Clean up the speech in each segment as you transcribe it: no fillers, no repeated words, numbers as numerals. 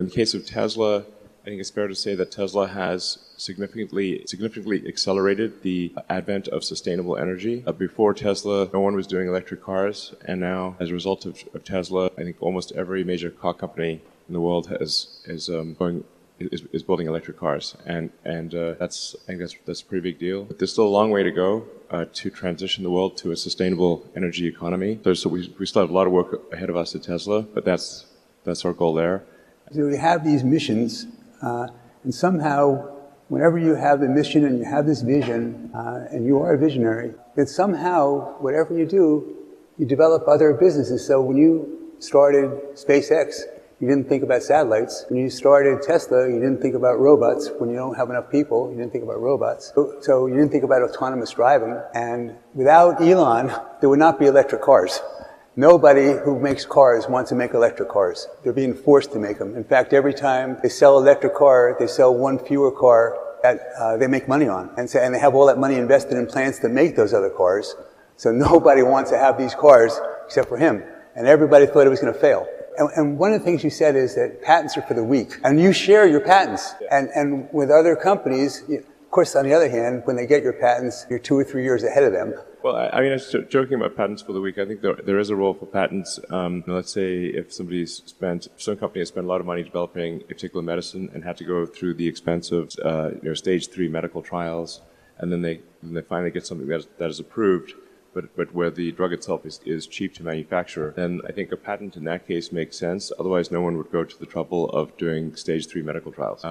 In the case of Tesla, I think it's fair to say that Tesla has significantly accelerated the advent of sustainable energy. Before Tesla, no one was doing electric cars, and now, as a result of Tesla, I think almost every major car company in the world is building electric cars, and I think that's a pretty big deal. But there's still a long way to go to transition the world to a sustainable energy economy. So we still have a lot of work ahead of us at Tesla, but that's our goal there. So we have these missions, and somehow, whenever you have the mission and you have this vision, and you are a visionary, that somehow, whatever you do, you develop other businesses. So when you started SpaceX, you didn't think about satellites. When you started Tesla, you didn't think about robots. When you don't have enough people, you didn't think about robots. So you didn't think about autonomous driving. And without Elon, there would not be electric cars. Nobody who makes cars wants to make electric cars. They're being forced to make them. In fact, every time they sell an electric car, they sell one fewer car that they make money on. And they have all that money invested in plants to make those other cars. So nobody wants to have these cars except for him. And everybody thought it was going to fail. And one of the things you said is that patents are for the weak. And you share your patents. And with other companies, of course, on the other hand, when they get your patents, you're 2 or 3 years ahead of them. Well, I mean, I was joking about patents for the week. I think there is a role for patents. Let's say if some company has spent a lot of money developing a particular medicine and had to go through the expense of stage 3 medical trials, and then they finally get something that is approved, but where the drug itself is cheap to manufacture, then I think a patent in that case makes sense. Otherwise, no one would go to the trouble of doing stage 3 medical trials.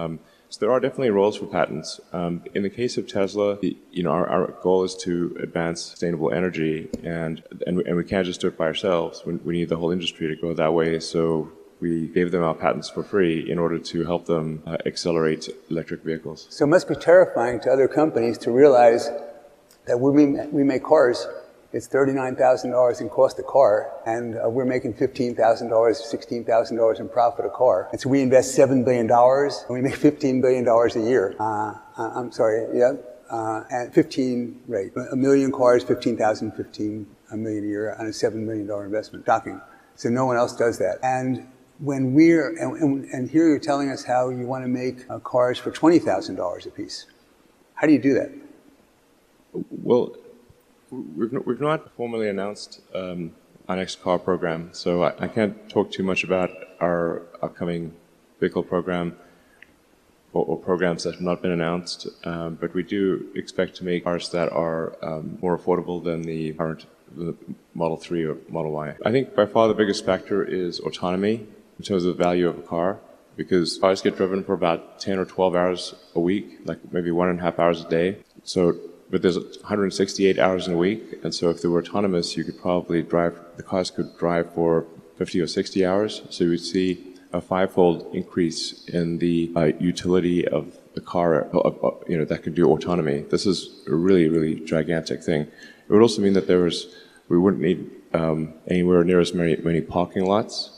So there are definitely roles for patents. In the case of Tesla, our goal is to advance sustainable energy, and we can't just do it by ourselves. We need the whole industry to go that way. So we gave them our patents for free in order to help them accelerate electric vehicles. So it must be terrifying to other companies to realize that when we make cars, it's $39,000 in cost a car, and we're making $15,000, $16,000 in profit a car. And so we invest $7 billion, and we make $15 billion a year. And 15, right, a million cars, 15,000, 15 million a year on a $7 million investment. Shocking. So no one else does that. And when and here you're telling us how you want to make cars for $20,000 a piece. How do you do that? Well, we've not formally announced our next car program, so I can't talk too much about our upcoming vehicle program or programs that have not been announced, but we do expect to make cars that are more affordable than the current Model 3 or Model Y. I think by far the biggest factor is autonomy in terms of the value of a car, because cars get driven for about 10 or 12 hours a week, like maybe 1.5 hours a day. But there's 168 hours in a week, and so if they were autonomous, the cars could drive for 50 or 60 hours. So you would see a 5-fold increase in the utility of the car, that could do autonomy. This is a really, really gigantic thing. It would also mean that we wouldn't need anywhere near as many parking lots.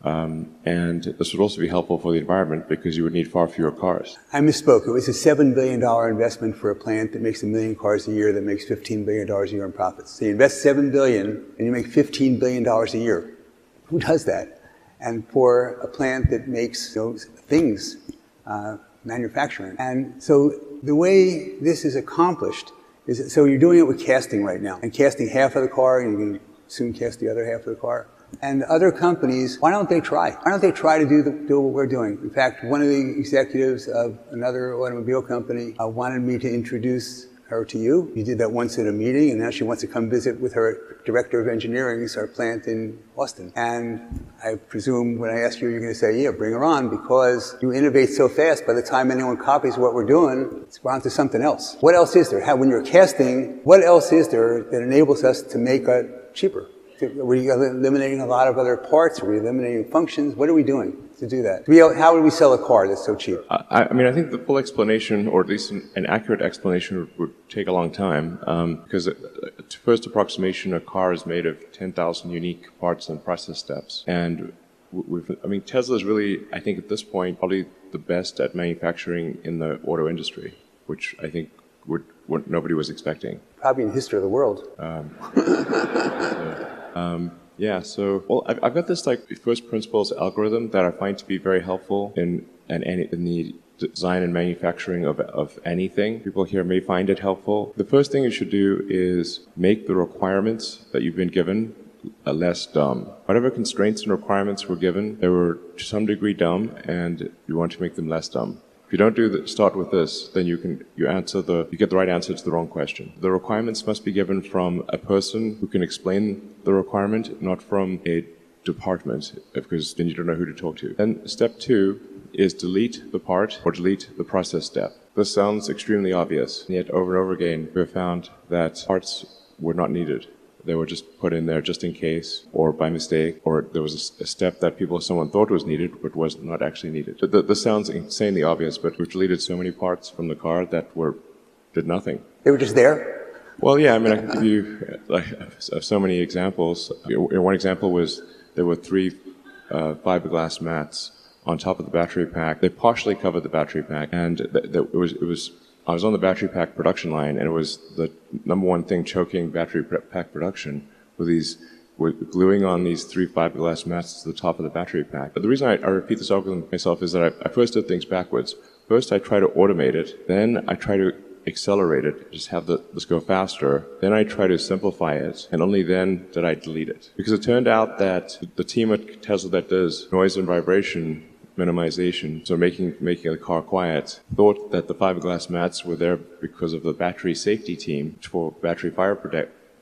And this would also be helpful for the environment because you would need far fewer cars. I misspoke. It was a $7 billion investment for a plant that makes 1 million cars a year that makes $15 billion a year in profits. So you invest $7 billion and you make $15 billion a year. Who does that? And for a plant that makes things, manufacturing. And so the way this is accomplished is, so you're doing it with casting right now. And casting half of the car, and you can soon cast the other half of the car. And other companies, why don't they try? Why don't they try to do what we're doing? In fact, one of the executives of another automobile company wanted me to introduce her to you. You did that once at a meeting, and now she wants to come visit with her director of engineering at our plant in Austin. And I presume when I ask you, you're going to say, yeah, bring her on, because you innovate so fast, by the time anyone copies what we're doing, we're on to something else. What else is there? When you're casting, what else is there that enables us to make it cheaper? Are we eliminating a lot of other parts? Are we eliminating functions? What are we doing to do that? How would we sell a car that's so cheap? I mean, I think the full explanation, or at least an accurate explanation, would take a long time, because to first approximation, a car is made of 10,000 unique parts and process steps. And Tesla is really, I think at this point, probably the best at manufacturing in the auto industry, which I think what nobody was expecting. Probably in the history of the world. Yeah, so, well, I've got this like first principles algorithm that I find to be very helpful in the design and manufacturing of anything. People here may find it helpful. The first thing you should do is make the requirements that you've been given less dumb. Whatever constraints and requirements were given, they were to some degree dumb, and you want to make them less dumb. If you don't start with this, then you get the right answer to the wrong question. The requirements must be given from a person who can explain the requirement, not from a department, because then you don't know who to talk to. Then step 2 is delete the part or delete the process step. This sounds extremely obvious, and yet over and over again we have found that parts were not needed. They were just put in there just in case, or by mistake, or there was a step that someone thought was needed, but was not actually needed. This sounds insanely obvious, but we've deleted so many parts from the car that did nothing. They were just there? Well, yeah, I mean, I can give you so many examples. One example was there were 3 fiberglass mats on top of the battery pack. They partially covered the battery pack, and I was on the battery pack production line, and it was the number one thing choking battery pack production were gluing on these 3 fiberglass mats to the top of the battery pack. But the reason I repeat this algorithm myself is that I first did things backwards. First, I try to automate it. Then I try to accelerate it, just have this go faster. Then I try to simplify it, and only then did I delete it. Because it turned out that the team at Tesla that does noise and vibration minimization, so making the car quiet, thought that the fiberglass mats were there because of the battery safety team for battery fire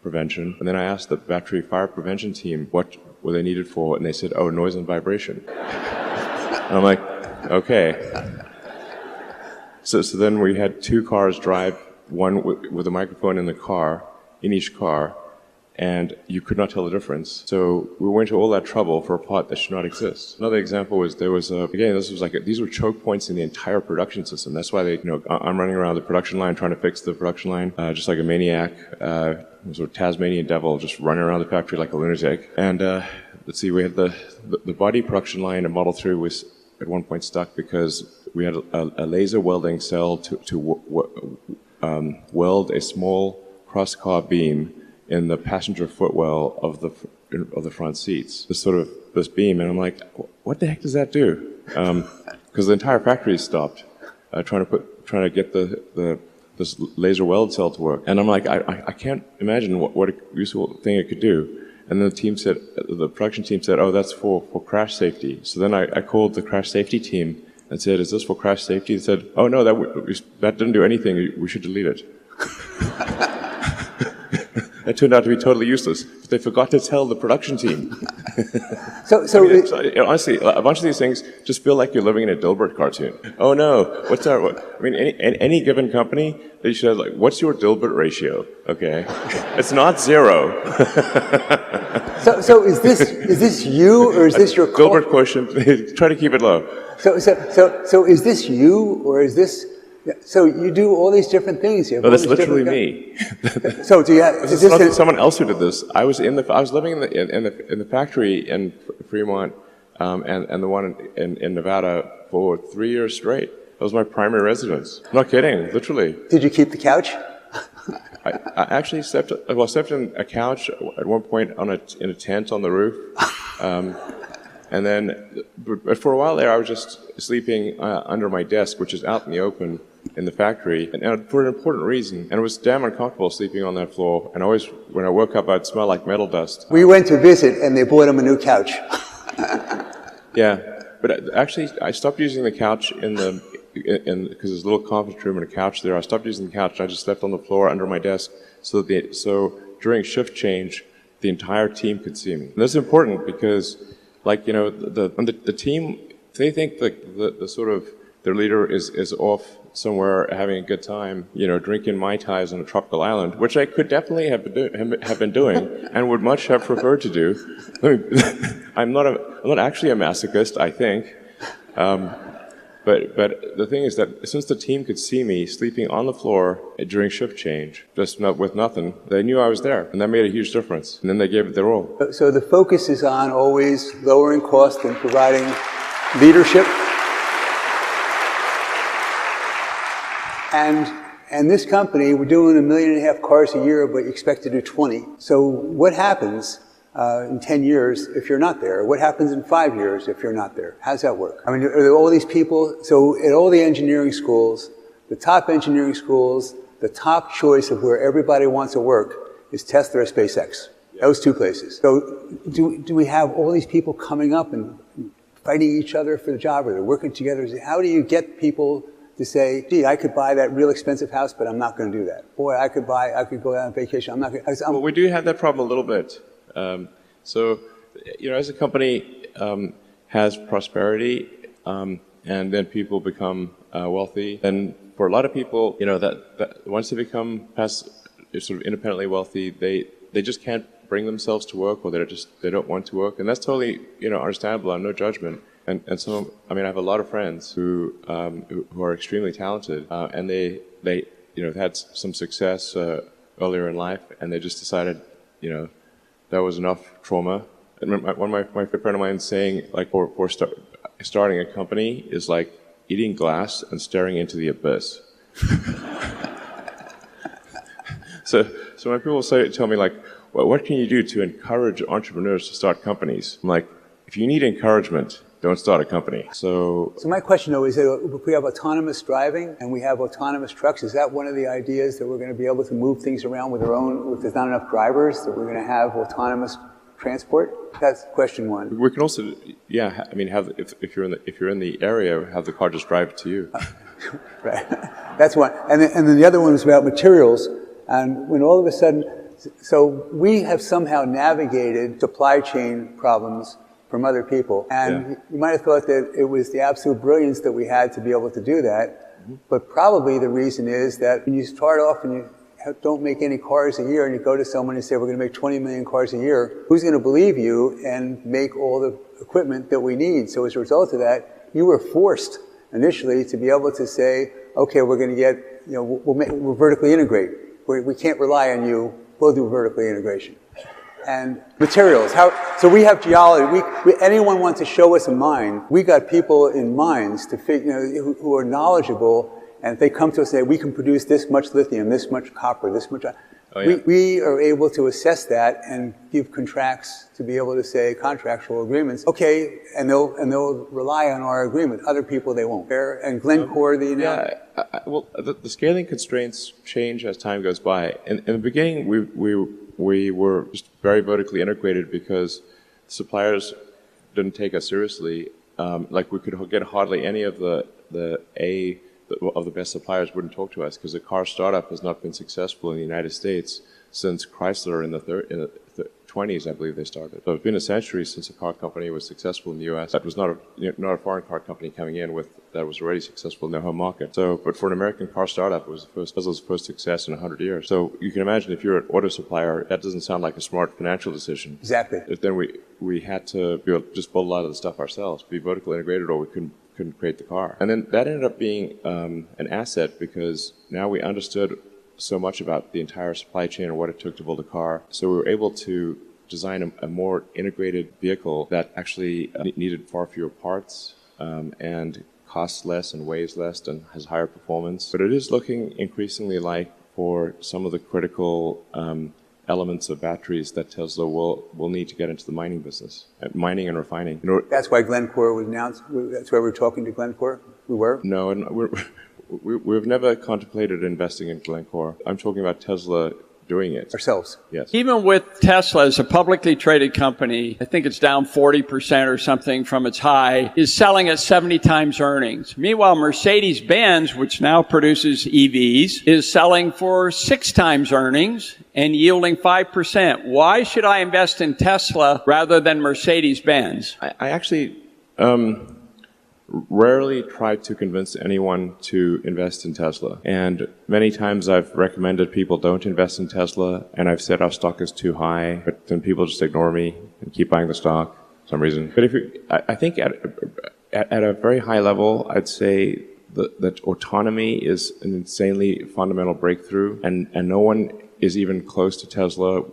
prevention. And then I asked the battery fire prevention team what were they needed for, and they said, oh, noise and vibration. And I'm like, okay. So then we had 2 cars drive, one with a microphone in each car, and you could not tell the difference. So we went to all that trouble for a part that should not exist. Another example was these were choke points in the entire production system. That's why I'm running around the production line trying to fix the production line, just like a maniac, sort of Tasmanian devil, just running around the factory like a lunatic. And let's see, we had the body production line in Model 3 was at one point stuck because we had a laser welding cell to weld a small cross-car beam in the passenger footwell of the front seats. This beam, and I'm like, what the heck does that do? Because the entire factory stopped trying to get this laser weld cell to work, and I'm like, I can't imagine what a useful thing it could do. And then the production team said, oh, that's for crash safety. So then I called the crash safety team and said, is this for crash safety? They said, oh no, that didn't do anything. We should delete it. It turned out to be totally useless. But they forgot to tell the production team. Honestly, a bunch of these things just feel like you're living in a Dilbert cartoon. Oh no, any given company, they should have like, what's your Dilbert ratio? Okay, it's not 0. So is this you, or is this your Dilbert quotient? Try to keep it low. So is this you, or is this? So you do all these different things. No, that's literally me. So do you have? This is not someone else who did this. I was living in the factory in Fremont, and the one in Nevada for 3 years straight. That was my primary residence. I'm not kidding, literally. Did you keep the couch? I actually slept in a couch at one point in a tent on the roof. And then, but for a while there, I was just sleeping under my desk, which is out in the open in the factory, and for an important reason. And it was damn uncomfortable sleeping on that floor. And always, when I woke up, I'd smell like metal dust. We went to visit, and they bought him a new couch. Yeah, but actually, I stopped using the couch because there's a little conference room and a couch there. I stopped using the couch. I just slept on the floor under my desk, so during shift change, the entire team could see me. And this is important because, like, the team, they think the sort of their leader is off somewhere having a good time, drinking Mai Tais on a tropical island, which I could definitely have been doing and would much have preferred to do. I'm not actually a masochist, I think. But the thing is that since the team could see me sleeping on the floor during shift change, with nothing, they knew I was there, and that made a huge difference. And then they gave it their all. So the focus is on always lowering cost and providing leadership. And this company, we're doing 1.5 million cars a year, but you expect to do 20. So what happens in 10 years if you're not there? What happens in 5 years if you're not there? How does that work? I mean, are there all these people? So at all the engineering schools, the top engineering schools, the top choice of where everybody wants to work is Tesla or SpaceX. Those two places. So do we have all these people coming up and fighting each other for the job, or they're working together? How do you get people to say, gee, I could buy that real expensive house, but I'm not going to do that. Boy, I could go out on vacation. I'm not going to. Well, we do have that problem a little bit. So, as a company has prosperity, and then people become wealthy, then for a lot of people, that once they become sort of independently wealthy, they just can't bring themselves to work, or they don't want to work, and that's totally understandable. I'm no judgment. And so, I mean, I have a lot of friends who are extremely talented, and they had some success earlier in life, and they just decided, that was enough trauma. And one of my friend of mine saying, like, for starting a company is like eating glass and staring into the abyss. So when people tell me, like, well, what can you do to encourage entrepreneurs to start companies? I'm like, if you need encouragement, don't start a company. So my question, though, is that if we have autonomous driving and we have autonomous trucks, is that one of the ideas that we're going to be able to move things around with our own, if there's not enough drivers, that we're going to have autonomous transport? That's question one. We can also, I mean, if you're in the area, have the car just drive to you. Right. That's one. And then the other one was about materials. And when all of a sudden, so we have somehow navigated supply chain problems from other people. And you might have thought that it was the absolute brilliance that we had to be able to do that. Mm-hmm. But probably the reason is that when you start off and you don't make any cars a year, and you go to someone and say, we're going to make 20 million cars a year, who's going to believe you and make all the equipment that we need? So as a result of that, you were forced initially to be able to say, okay, we're going to get, we'll vertically integrate. We can't rely on you. We'll do vertically integration. And materials. So we have geology. Anyone wants to show us a mine, we got people in mines to who are knowledgeable, and if they come to us and say, we can produce this much lithium, this much copper, this much. We are able to assess that and give contracts to be able to say contractual agreements. Okay, and they'll rely on our agreement. Other people they won't. And Glencore, well, the scaling constraints change as time goes by. In the beginning, we were just very vertically integrated because suppliers didn't take us seriously. Like we could get hardly any of the best suppliers wouldn't talk to us because a car startup has not been successful in the United States since Chrysler in the 20s, I believe they started. So it's been a century since a car company was successful in the U.S. That was not a foreign car company coming in that was already successful in their home market. So, but for an American car startup, it was Tesla's first success in 100 years. So you can imagine if you're an auto supplier, that doesn't sound like a smart financial decision. Exactly. Then we had to just build a lot of the stuff ourselves, be vertically integrated, or we couldn't create the car. And then that ended up being an asset because now we understood so much about the entire supply chain and what it took to build a car. So we were able to design a more integrated vehicle that actually needed far fewer parts and costs less and weighs less and has higher performance. But it is looking increasingly like for some of the critical elements of batteries that Tesla will need to get into the mining business, mining and refining. That's why Glencore was announced. That's why we're talking to Glencore. We were. No, and we've never contemplated investing in Glencore. I'm talking about Tesla doing it ourselves. Yes. Even with Tesla as a publicly traded company, I think it's down 40% or something from its high, is selling at 70 times earnings. Meanwhile, Mercedes-Benz, which now produces EVs, is selling for 6 times earnings and yielding 5%. Why should I invest in Tesla rather than Mercedes-Benz? I actually rarely try to convince anyone to invest in Tesla. And many times I've recommended people don't invest in Tesla, and I've said our stock is too high, but then people just ignore me and keep buying the stock for some reason. But I think at a very high level, I'd say that autonomy is an insanely fundamental breakthrough, and no one is even close to Tesla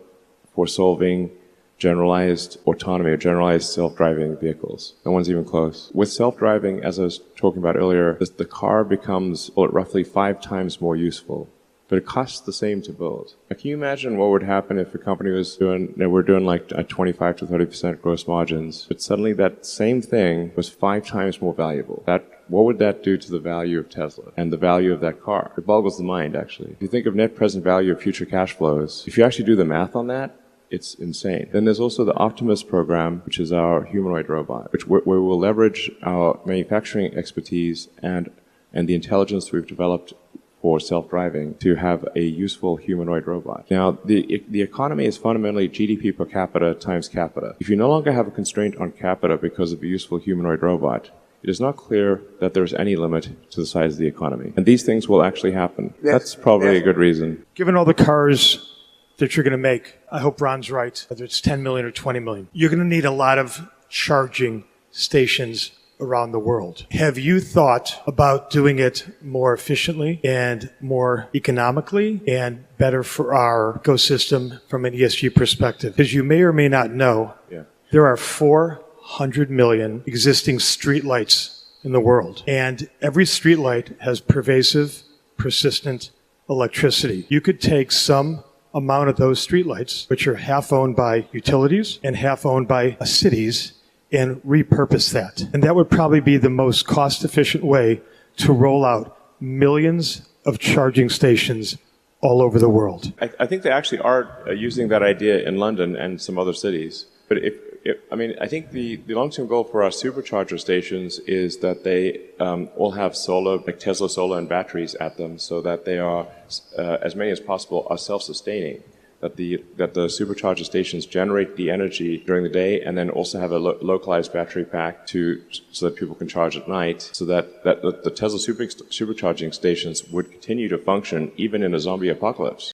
for solving generalized autonomy or generalized self-driving vehicles. No one's even close. With self-driving, as I was talking about earlier, the car becomes roughly 5 times more useful but it costs the same to build. Now, can you imagine what would happen if a company was doing, we're doing like a 25 to 30% gross margins, but suddenly that same thing was 5 times more valuable? What would that do to the value of Tesla and the value of that car? It boggles the mind, actually. If you think of net present value of future cash flows, if you actually do the math on that, it's insane. Then there's also the Optimus program, which is our humanoid robot, where we'll leverage our manufacturing expertise and the intelligence we've developed for self-driving to have a useful humanoid robot. Now, the economy is fundamentally GDP per capita times capita. If you no longer have a constraint on capita because of a useful humanoid robot, it is not clear that there's any limit to the size of the economy. And these things will actually happen. That's probably a good reason. Given all the cars that you're going to make, I hope Ron's right, whether it's 10 million or 20 million, you're going to need a lot of charging stations around the world. Have you thought about doing it more efficiently and more economically and better for our ecosystem from an ESG perspective? Because you may or may not know, there are 400 million existing streetlights in the world. And every streetlight has pervasive, persistent electricity. You could take some amount of those streetlights, which are half owned by utilities and half owned by cities, and repurpose that. And that would probably be the most cost-efficient way to roll out millions of charging stations all over the world. I think they actually are using that idea in London and some other cities. But I think the long-term goal for our supercharger stations is that they all have solar, like Tesla solar and batteries at them, so that they are, as many as possible, are self-sustaining. That the supercharger stations generate the energy during the day and then also have a localized battery pack so that people can charge at night, so that the Tesla supercharging stations would continue to function even in a zombie apocalypse.